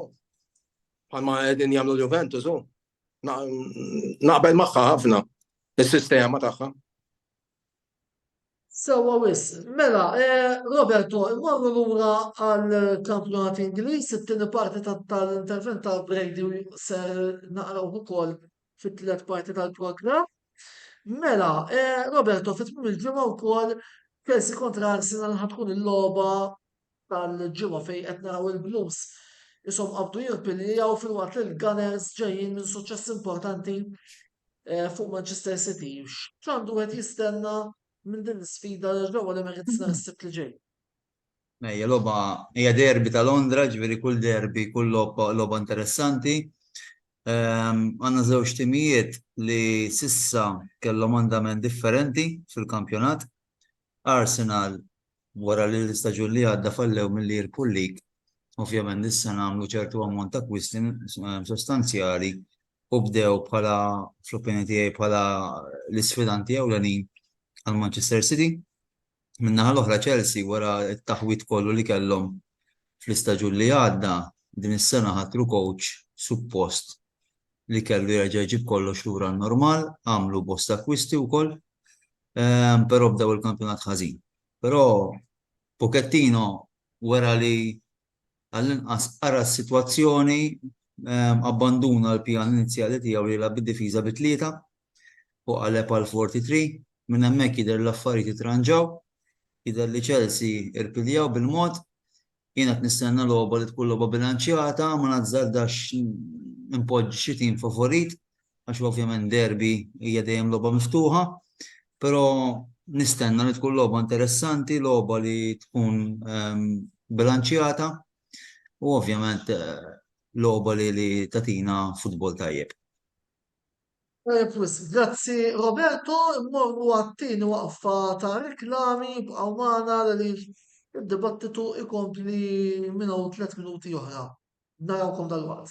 bħalma qegħdin jagħmlu l-Juventus naqbel magħha ħafna is-sistema tagħha. Sewwa wis, mela, Roberto, immorru lura għall-kampjonat Ingliż, it-tieni parti tal-intervent ta' Brady ser naqraw ukoll fit-tliet parti tal-programm. Mela, Roberto, fit-tmiem il-ġimgħa wkoll Chelsea kontra Arsenal ħatkun il-logħba tal-ġimgħa fejn qed naraw il-Blues ishom qabdu jirpiljaw fil-waqt li l-Gunners ġejjin minn suċċess importanti fuq Manchester City. X'għandu qed jistenna minn din l-sfida ġewwa l-Emirates nhar is-Sibt li ġej? Hija logħba hija derbi ta' Londra, ġifieri kull derbi, kull logħba interessanti. Għandna żewġ timijiet li sissa kellhom andament differenti fil-kampjonat. Arsenal wara li l-istaġun li għadda fallew mill-Liverpool League, ovvjament issa nagħmlu ċertu ammont ta' akquisti sostanzjali u bdew bħala fl-opinjoni tiegħi bħala l-isfidanti ewlenin għal Manchester City. Min-naħa l-oħra Chelsea wara t-taħwit kollu li kellhom fl-istaġun li għadda din is-sena ħatru coach suppost li kellu jerġa' jġib kollox lura n-normal, għamlu bosta akwisti wkoll, però bdew il-kampjonat ħażin. Però Pochettino wara li għall-inqas ara s-sitwazzjoni abbanduna l-pjan inizjali tiegħu li jilgħab bid-difiża bi-tlieta u qaleb għal 43. Minn hemmhekk jidher l-affarijiet jitranġaw, jidher li Chelsea irpiljaw bil-mod, jien qed nistenna logħba li tkun logħba bilanċjata, ma nażżardax impoġġi xi tim favorit, għax ovvjament derbi hija dejjem logħba miftuħa, però nistenna li tkun logħba interessanti, logħba li tkun bilanċjata u ovvjament logħba li tatina futbol tajjeb. Grazzi Roberto, morru għattini waqfa ta' reklami b'qaw magħna li id-dibattitu ikompli minnu 3 minuti oħra. Narawkom dal-waqt.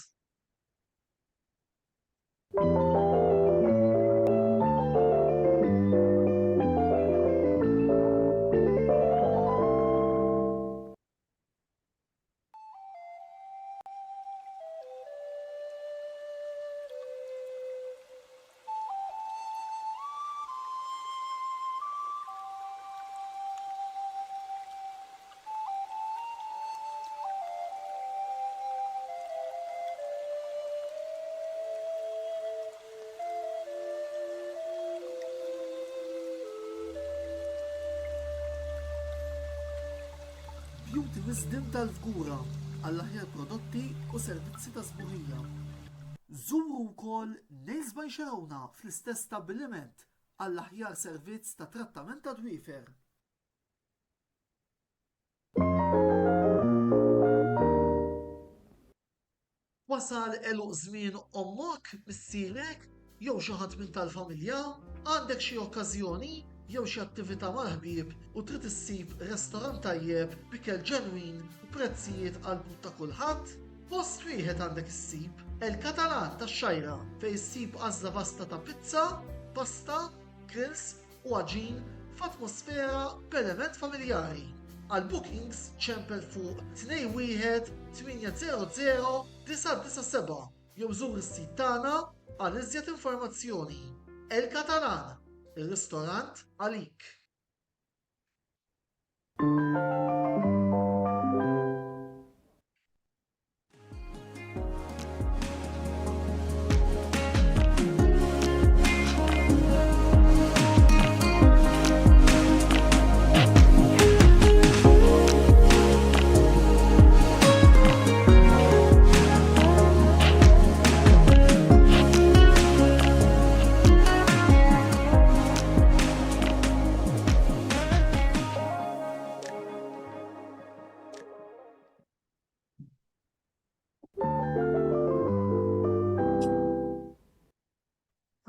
Beauty Wisdom tal-Fgura għall-aħjar prodotti u servizzi ta' sburija. Żuru wkoll Nails by Xarawna fl-istess stabbiliment għall-aħjar servizz ta' trattament ta' dwiefer. Wasal eluq żmien ommok, missierek, jew xi ħadd minn tal-familja, għandek xi okkażjoni jew xi attività mal-ħbieb u trid issib restorant tajjeb b'ikel ġenwin u prezzijiet qalbu ta' kulħadd? Post wieħed għandek issib El-Katalan tax-Xajra fejn issib għażla vasta ta' pizza, pasta, grills u għaġin f'atmosfera b'element familjari. Għal bookings ċempel fuq 21 800 997 jew żur is-sit tagħna għal iżjed informazzjoni. El-Katalan, ir-ristorant għalik.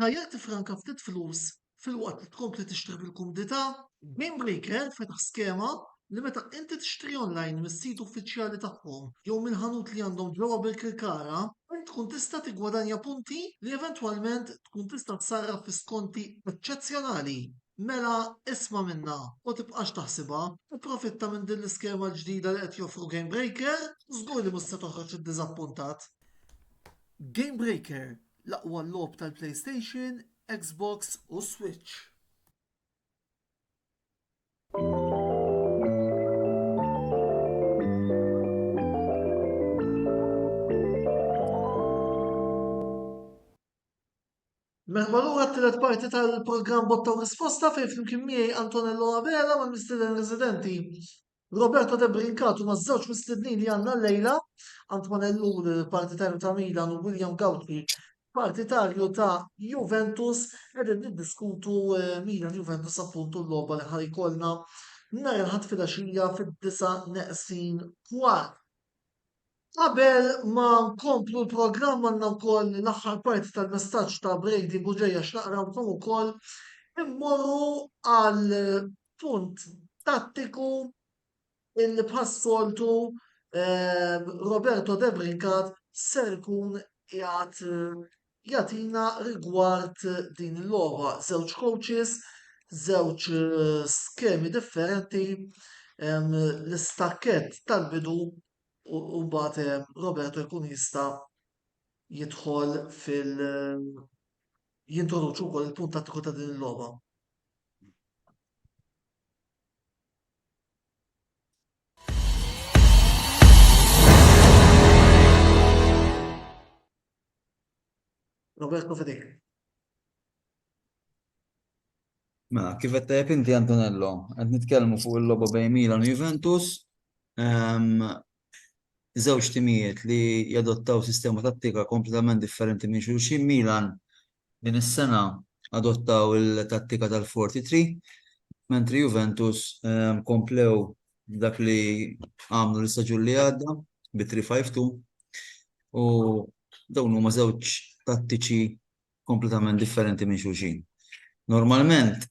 Ħajja tifranka ftit flus fil-waqt li tkompli tixtri bil-kumdità, Game Breaker fetaħ skema li meta inti tixtri online mis-sit uffiċjali tagħhom jew mill-ħanut li għandhom ġewwa bil-Kirkara, tkun tista' tigwadanja punti li eventwalment tkun tista' tsarraf fi skonti eċċezzjonali. Mela isma' minnha u tibqax taħsibha, ipprofitta minn din l-iskema l-ġdida li qed joffru Game Breaker, żgur li mhux se toħroġ iddiżappuntat. Game Breaker, l-aqwa logħob tal-PlayStation, Xbox u Switch. Merħba lura t-tielet parti tal-programm Botta u Risposta fejn flimkien miegħi Antonello Abela mal-mistieden residenti Roberto De Brincato ma' żewġ mistednin li għandna llejla, Antonello partitarju ta' Milan u William Gawtri partitarju ta' Juventus, qegħdin niddiskutu Milan Juventus appuntu l-logħba li ħajkollna nhar il-ħadd filgħaxija fid-9:40. Qabel ma nkomplu l-programm għandna wkoll l-aħħar parti tal-messaġġ ta' Brady Buġejja x'naqrawkom ukoll immorru għal punt tattiku illi bħas-soltu Roberto De Brincat ser ikun qiegħed jagħtina rigward din il-logħba. Żewġ coaches, żewġ skemi differenti, l-istakkett tal-bidu u mbagħad Roberto jkun jista' jidħol jintroduċu wkoll il-punt tattiku ta' din il-logħba. Roberto fidejk. Mela, kif qed tajjeb inti Antonello, qed nitkellmu fuq il-logħba bejn Milan u Juventus, żewġ timijiet li jadottaw sistema tattika kompletament differenti minn xulxin. Milan Din is-sena adottaw il-tattika tal-43, mentri Juventus komplew dak li għamlu l-istaġun li għadda bi 3-5-2 u dawn huma żewġ tattiċi kompletament differenti minn xulxin. Normalment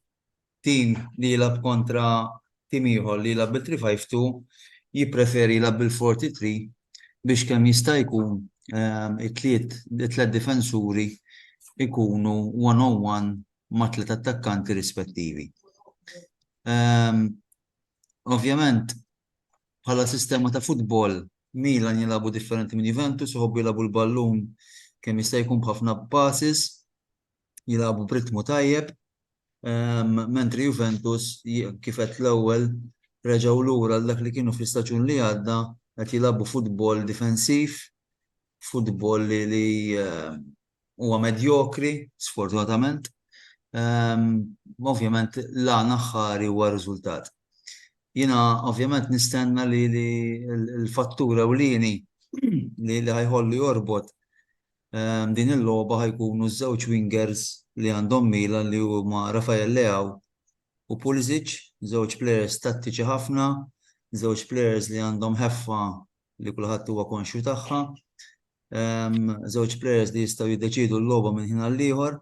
tim li jilab kontra tim ieħor li jilab bil-3-5-2 jippreferi jilab bil-43 biex kemm jista' jkun it-tliet difensuri ikunu one-on-one ma' tliet attakkanti rispettivi. Ovvjament, bħala sistema ta' futbol, Milan jilabu differenti minn Juventus, uħobbu jilabu l-ballun kemm jista' jkun b'ħafna passes, jilabu b'ritmu tajjeb, mentri Juventus kifet l-ewwel reġgħu lura dak li kienu fl-istaġun li għadda qed jilabu futbol difensiv, futbol li huwa medjokri, sfortunatament. Ovvjament l-għan aħħari huwa riżultat. Jiena ovvjament nistenna li l-fattura ewlieni li ħajħollu jorbot din il-logħba ħajkunu ż-żewġ wingers li għandhom Milan li huma Rafael Leao u Pulisic, żewġ players tattiċi ħafna, żewġ players li għandhom ħeffa li kulħadd huwa konxju tagħha, żewġ players li jistgħu jiddeċidu l-logħba minn ħin għal ieħor.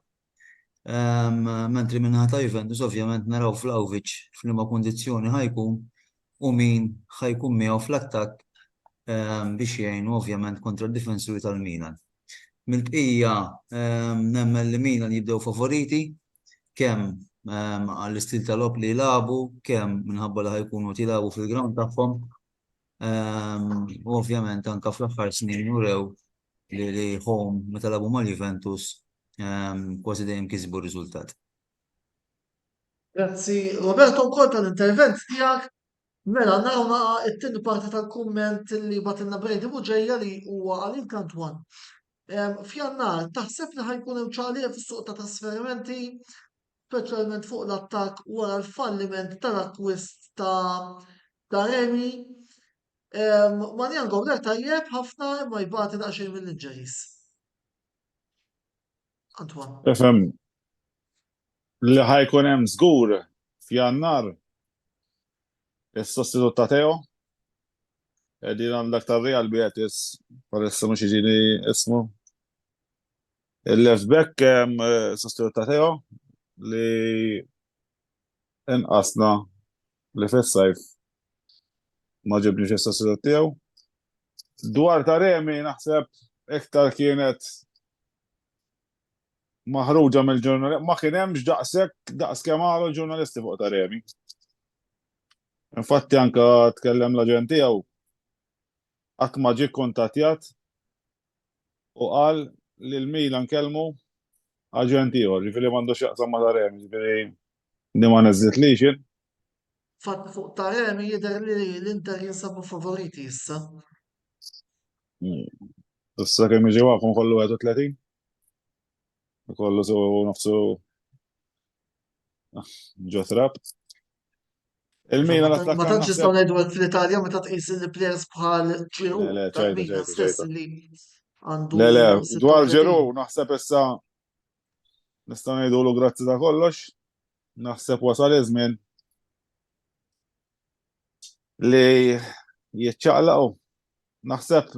Mentri minnaħa ta' Juventus ovvjament naraw Vlahovic f'liema kundizzjoni ħajkun u min ħajkun miegħu fl-attakk biex jgħinu ovvjament kontra d-difensuri tal-Milan. Mill-bqija nemmen li Milan jibdew favoriti kemm għall-istil tal-logħob li jilagħbu, kemm minħabba li ħajkunu jilagħbu fil-ground tagħhom. Ovvjament anke fl-aħħar snin jurew li home meta lagħbu mal-Juventus kważi dejjem kisbu r-riżultat. Grazzi, Roberto, wkoll tal-intervent tiegħek. Mela, naraw it-tieni parti tal-kumment li batilna Brady Buġejja li huwa għal Kantwan. F'Jannar, taħseb li ħajkun hemm ċaqliq fis-suq ta' trasferimenti, speċjalment fuq l-attakk wara l-falliment tal-akkwist ta' Remi. Marjan Gowler tajjeb ħafna imma jbagħti daqsxejn mill-injuries. Antwan. Efhem li ħajkun hemm żgur f'Jannar is-sostitut ta' Teo. Qegħdin għandek tar-Real Betis palissa mhux jiġini ismu. Il-left back hemm sostitut ta' Teo li inqasna li fis-sajf ma ġibniex is-sostitut tiegħu. Dwar ta' Remi naħseb iktar kienet maħruġa mill-ġurnalisti, ma kien hemmx daqs kemm għalu l-ġurnalisti fuq ta' Remi. Infatti anke tkellem l-aġent tiegħu qatt ma ġie kkuntattjat u qal li l-Milan kellmu aġent ieħor, ġifieri m'għandux jaqsam ma' ta' Remi, ġifieri di ma neżlitlix jien. Fatt fuq ta' Remi jidher li l-Inter jinsabu favoriti issa. Issa kemm jiġi waqfhom kollu 31. Kollu sew nofsu ġotrab. Il-Milan Ma tantx nistgħu ngħidu hekk fl-Italja meta tqis il-plejers bħal Ġiru tal-Milan stess li għandu. Le, dwar Ġiru naħseb issa nistgħu ngħidulu grazzi ta' kollox. Naħseb wasal iż-żmien li jiċċaqlaqu. Naħseb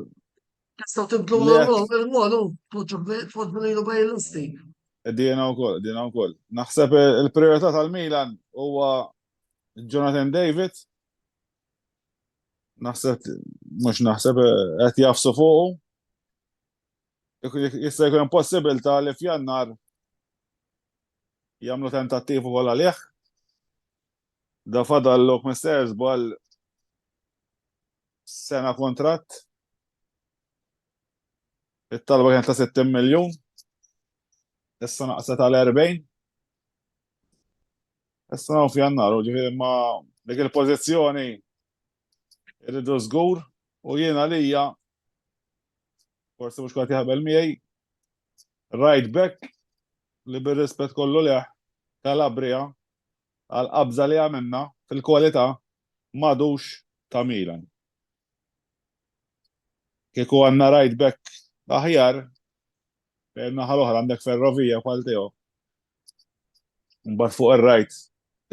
Tistgħu tibdlu l-għolu, tpoġġu lilu bejn l-isti. dina wkoll. Naħseb il-priorità tal-Milan huwa Jonathan David. Naħseb qed jafsu fuqu. Jista' jkun possibilità li f'Jannar jagħmlu tentattiv ukoll għalih. Da fadallok misters bħal sena kontratt. It-talba kienet ta' 60 miljun. Issa naqset għal 40. Issa naw f'Jannar, ġifieri ma dik il-pożizzjoni irridu żgur u jien għalija forsi mhux kont jaħbel miegħi right back li bir-rispett kollu leħ Calabria għal qabża li għamilna fil-kwalità m'għadux ta' Milan. Kieku għandna right back aħjar naħa l-oħra għandek Ferrovija bħal tiegħu. Mbagħad fuq ir-right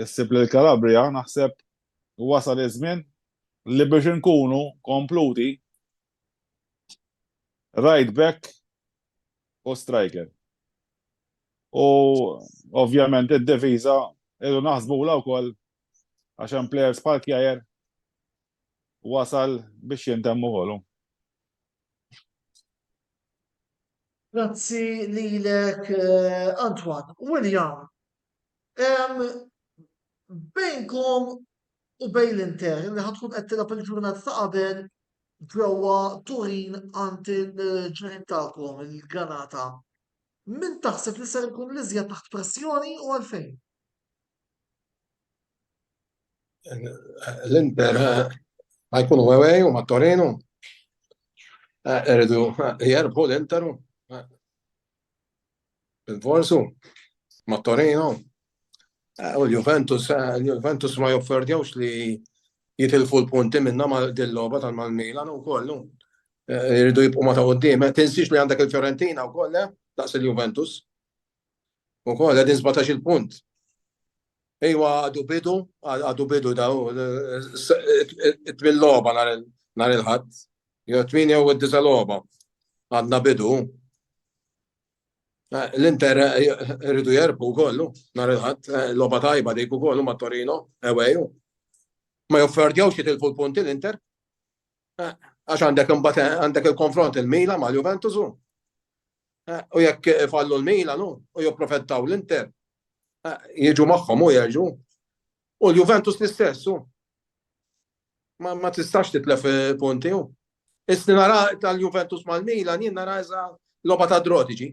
issib lil Calabria naħseb wasal iż-żmien li biex inkunu kompluti right back u striker. U ovvjament id-diviża ilu naħsbula wkoll għax hemm plejers bħal Kjajer wasal biex jintemmu ħolu. Grazzi lilek, Antoine. William, bejnkom u bejn l-Inter, li ħadkun qed tilgħab il-ġurnata ta' qabel ġewwa Turin għand il-ġnien tagħkom, il-Granata. Min taħseb li ser ikun l-iżjed taħt pressjoni u għalfejn? L-Inter ħajkunu away u ma' Torino. Irridu jerbħu l-Interu. Bil-forsu ma' Torino. U l-Juventus ma jofferdjawx li jitilfu l-punti minna ma' dil-loba tal-Milan u kollu. Irridu jibqu ma ta' qoddim. Tinsix li għandek il-Fiorentina u koll, daqs il-Juventus. U koll, għedin 17 il-punt. Ejwa għadu bidu daw, it-bil-loba nar il-ħadd. Jo 8 u 9 loba. Għadna bidu. L-Inter rridu jerbu kollu, nar il-ħadd, loba tajba dik ukollu ma' Torino, eweju. Ma jofferdjawx jitilfu l-punti l-Inter. Għax għandek il-konfront il-Milan ma' Juventus. U jekk fallu l-Milan u jopprofettaw l-Inter. Jiġu magħhom u jerġu. U l-Juventus l-istessu. Ma tistax titlef punti. Isni nara tal-Juventus mal-Milan, jien nara loba ta' drotiġi.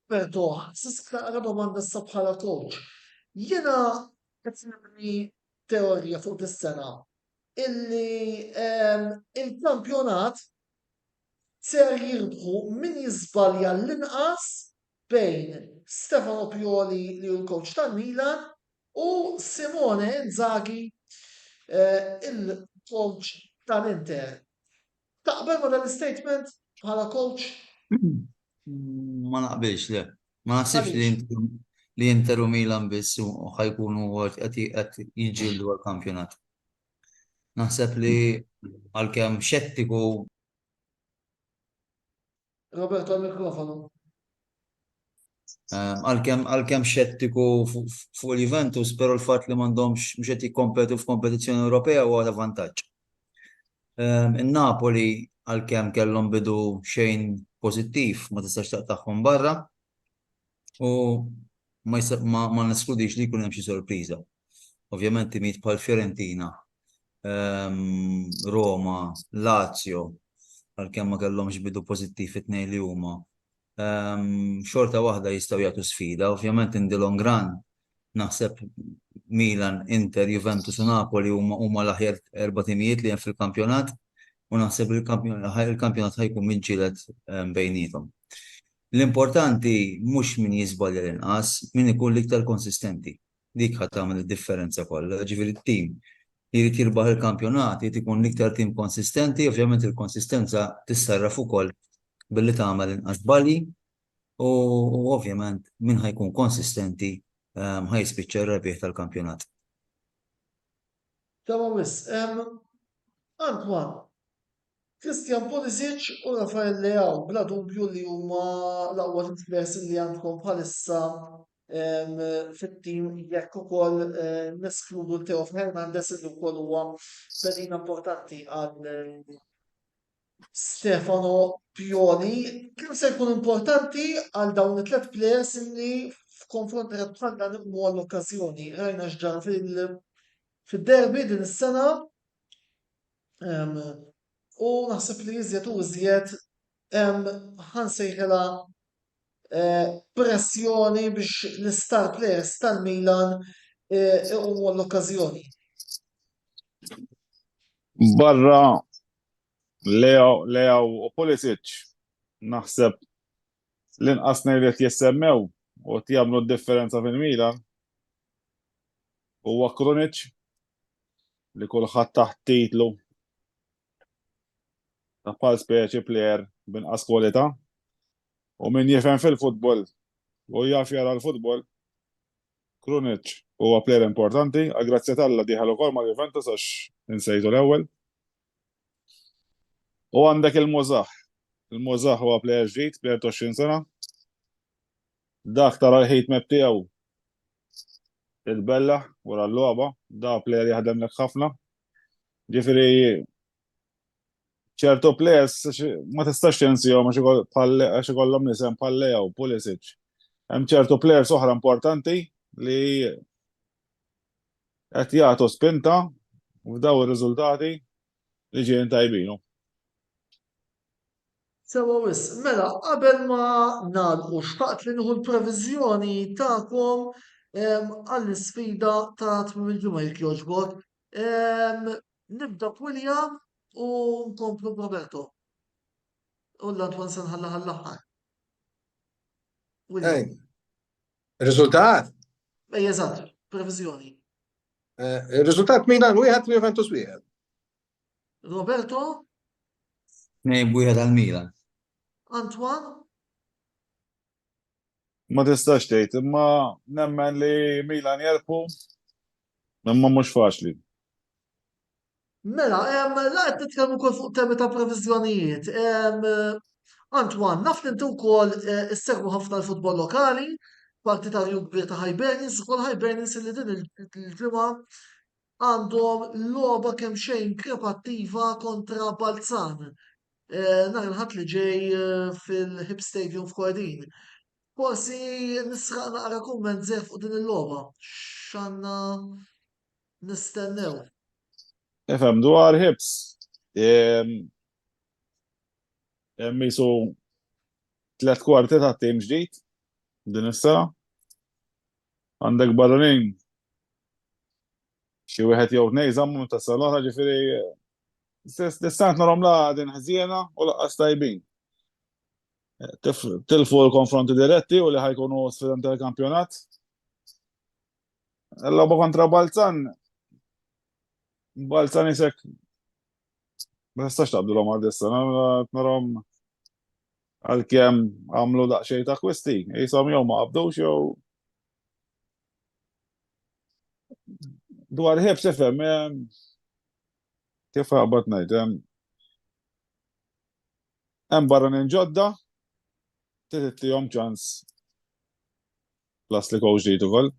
Berto, siska domanda bħala coach. Jena qed nibni teorija fuq dis-sena illi il-kampjonat ser jirbħu min jiżbalja l-inqas bejn Stefano Pioli li hu l-coach tal-Milan u Simone Inzaghi il-coach tal-Inter. Taqbel ma dan-statement bħala coach? Ma naqbilx le. Ma nasibx li Inter u Milan biss u ħajkunu qed jiġġieldu għall-kampjonat. Naħseb li għalkemm xettiku. Roberto al-mikrofonu. Għalkemm xettiku fuq il-Juventus, però l-fatt li m'għandhomx mhux qed jikkompetu f'kompetizzjoni Ewropea huwa ta' vantaġġ. In-Napoli għalkemm kellhom bidu xejn pożittiv ma tistax taqtaħħom barra u ma neskludix li jkun hemm xi sorpriża. Ovvjament imiet bħal Fiorentina, Roma, Lazio, għalkemm ma kellhomx bidu pożittiv it-tnejn li huma. Xorta waħda jistgħu jagħtu sfida, ovvjament in the long run naħseb Milan, Inter, Juventus u Napoli huma l-aħjar 4 timijiet li hemm fil-kampjonat u naħseb il-kampjonat ħajkun miġġieled bejnietom. L-importanti mhux min jiżbalja l-inqas, min ikun l-iktar konsistenti. Dik ħadd tagħmel id-differenza kollha. Ġifieri t-tim jrid jirbaħ il-kampjonat, jrid ikun l-iktar tim konsistenti, ovvjament il-konsistenza tissarraf ukoll billi tagħmel inqas żbalji u ovvjament min ħajkun konsistenti ħajspiċċa r-rebieħ tal-kampjonat. Tamam wis. Antoine, Christian Pulisic u Rafael Leao bla dubju li huma l-aqwa players li għandkom bħalissa fit-tim jekk ukoll neskludu l-Teo Hernandez li wkoll huwa pedina importanti għal Stefano Pioli. Kemm se jkun importanti għal dawn it-tliet players li f'konfront bħal dan immu għall-okkażjoni. Rajna x'ġara fid-derby din is-sena. U naħseb li iżjed u iżjed ħansejħela pressjoni biex l-star players tal-Milan iqumu l-okkażjoni. Barra Leao u Pulisic naħseb l-inqas ngħid jissemmew u jagħmlu d-differenza fil-Milan huwa Krunic li kulħadd taħt titlu ta' bħal speċi plejer b'inqas kwalità U min jifhem fil-futbol u jaf jara l-futbol, Krunic huwa plejer importanti, grazzi tal-Alla diħal ukoll ma' Juventus għax insejtu l-ewwel. U għandek il-Mużaħ. Il-Mużaħ huwa plejer ġdid, plejer 20 sena. Dak tara l-ħejt map tiegħu il-bella wara l-logħba, da plejer jaħdem lek ħafna. Ġifieri ċertu plejers ma tistax tinsihom għax ikollhom nisem bħal Leao, Pulisic. Hemm ċertu plejers oħra importanti li qed jagħtu spinta f'daw ir-riżultati li ġejjin tajbin. Sewa wis, mela, qabel ma nagħlqu xtaqt li nieħu l-previżjoni tagħkom għall-isfida ta' tmiem il-ġimgħa jekk jogħġbok. Nibda b'William u nkomplu b'Roberto. U l-Antwan se nħalla ħall-aħħar. William. Ej, riżultat? Ej, eżatt, previżjoni. Il-riżultat Milan wieħed Juventus wieħed. Roberto, Nej bujħed għal-Milan. Antwan, Ma tistax tgħid, imma nemmen li Milan jelbu, imma mhux faċli. mela, la qed nitkellmu wkoll fuq temi ta' previżjonijiet. Antwan, naf li inti wkoll issegwu ħafna l-futbol lokali, partitarju kbir ta' Hibernians, ukoll Hibernians li din il-ġimgħa għandhom logħba kemm xejn krepattiva kontra Balzan. Nhar il-ħadd li ġej fil-Hib Stadium f'Kordin. Forsi nisraq naqra kumment żgħir fuq din il-logħba. X'għandna nistennew. Ifhem dwar Hibs. Misu 3 kwarti ta' tim ġdid din is-sena. Għandek barranin xi wieħed jew tnejn żammu ta' sena ġifieri distant narhom la din ħżiena u laqqas tajbin. Tilfu l-konfronti diretti u li ħajkunu sfidanti tal-kampjonat. L-logħba kontra Balzan isek ma tistax taqbdulhom għal dis-sena, narhom għalkemm għamlu daqsxejn ta' kwisti, jisom jew ma qabdux jew dwar Hibs ifhem kif ħabad ngħid hemm barranin ġodda titihom ċans plas li coach ġdid ukoll.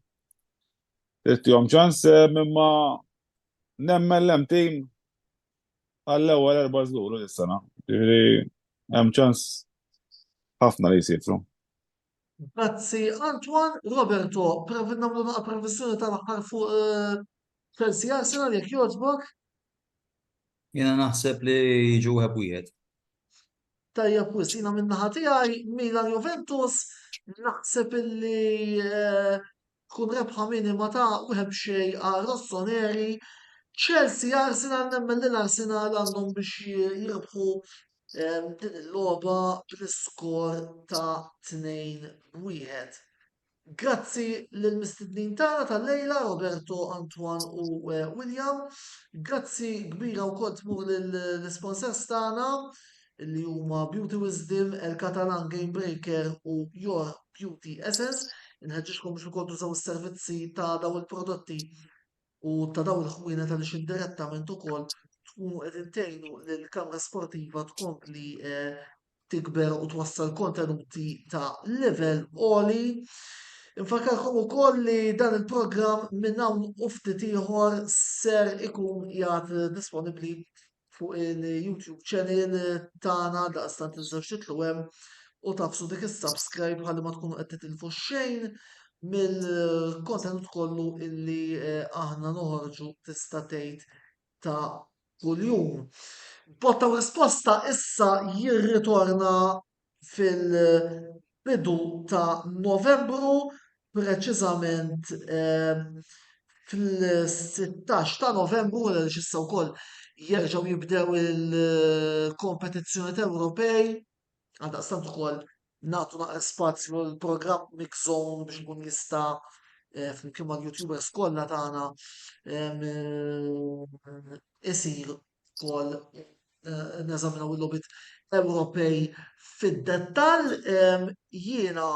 Titihom ċans imma nemmen l-hemm tim għall-ewwel 4 żgur is-sena. Ġifieri hemm ċans ħafna li jsifru. Grazzi, Antwan. Roberto, nagħmlu naqa' previżjoni tal-aħħar fuq Chelsea Arsenal jekk jogħġbok. Jena naħseb li jiġu wieħed. Tajjeb wis jiena min-naħa tiegħi Milan Juventus naħseb illi tkun rebħa minima ta' wieħed xejn għal Rossoneri. Chelsea Arsenal nemmen li l-Arsenal għandhom biex jirbħu din il-logħba bl-iskor ta' 2-1. Grazzi lill-mistednin tagħna tal-lejla Roberto, Antwan u William. Grazzi kbira wkoll tmur lill-sponsors tagħna li huma Beauty Wisdom, El Catalan Game Breaker u Your Beauty Essence. Inħeġġixkom biex ukoll tużaw is-servizzi ta' daw il-prodotti u ta' daw il-ħwienet għaliex indirettament ukoll tkunu qed intgħinu lill-Kamra Sportiva tkompli tikber u twassal kontenuti ta' level għoli. Infakkarkom ukoll li dan il-programm minn hawn u ftit ieħor ser ikun qiegħed disponibbli fuq il-YouTube channel tagħna daqstant tinżewx titlu hemm u tafsu dik is-subscribe ħalli ma tkunu qed titilfu xejn mill-kontenut kollu illi aħna noħorġu tista' tgħid ta' kuljum. Botta u risposta issa jirritorna fil-bidu ta' Novembru, preċiżament fil-16 ta' Novembru li issa wkoll jerġgħu jibdew il-kompetizzjoni Ewropej, għaldaqstant ukoll nagħtu naqra spazju l-programm Mix Zone biex ikun jista' flimkien mal-YouTubers kollha tagħna isir ukoll neżaminaw il-logħbiet Ewropej fid-dettall, jiena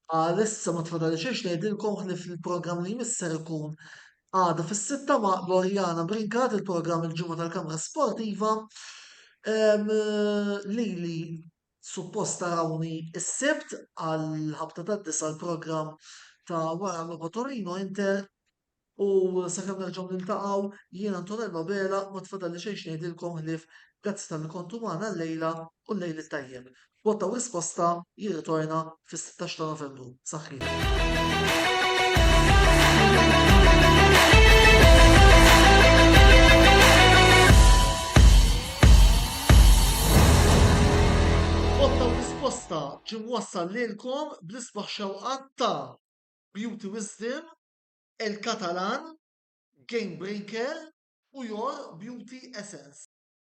għalissa ma tfadali xiex ngħidilkom li fil-programm li jmisser ikun għada fis-sitta ma' Lorjana Brinkat il-programm il-ġimgħa tal-Kamra Sportiva li supposta rawni s-sebt għal ħabta tad-disa l-programm ta' wara l Torino Inter u sakemm nerġgħu niltaqgħu jiena Antonello Bela ma tfadali xejn ngħidilkom ħlief grazzi tal-li kontu magħna llejla u l-lejl it-tajjeb. Vota u risposta jirritorna fis-16 ta' Novembru. Saħħit. Vota u risposta ġim wassal lilkom bl-isbaħ xewqat ta' Beauty Wisdom, El Catalan, Game Breaker u Your Beauty Essence.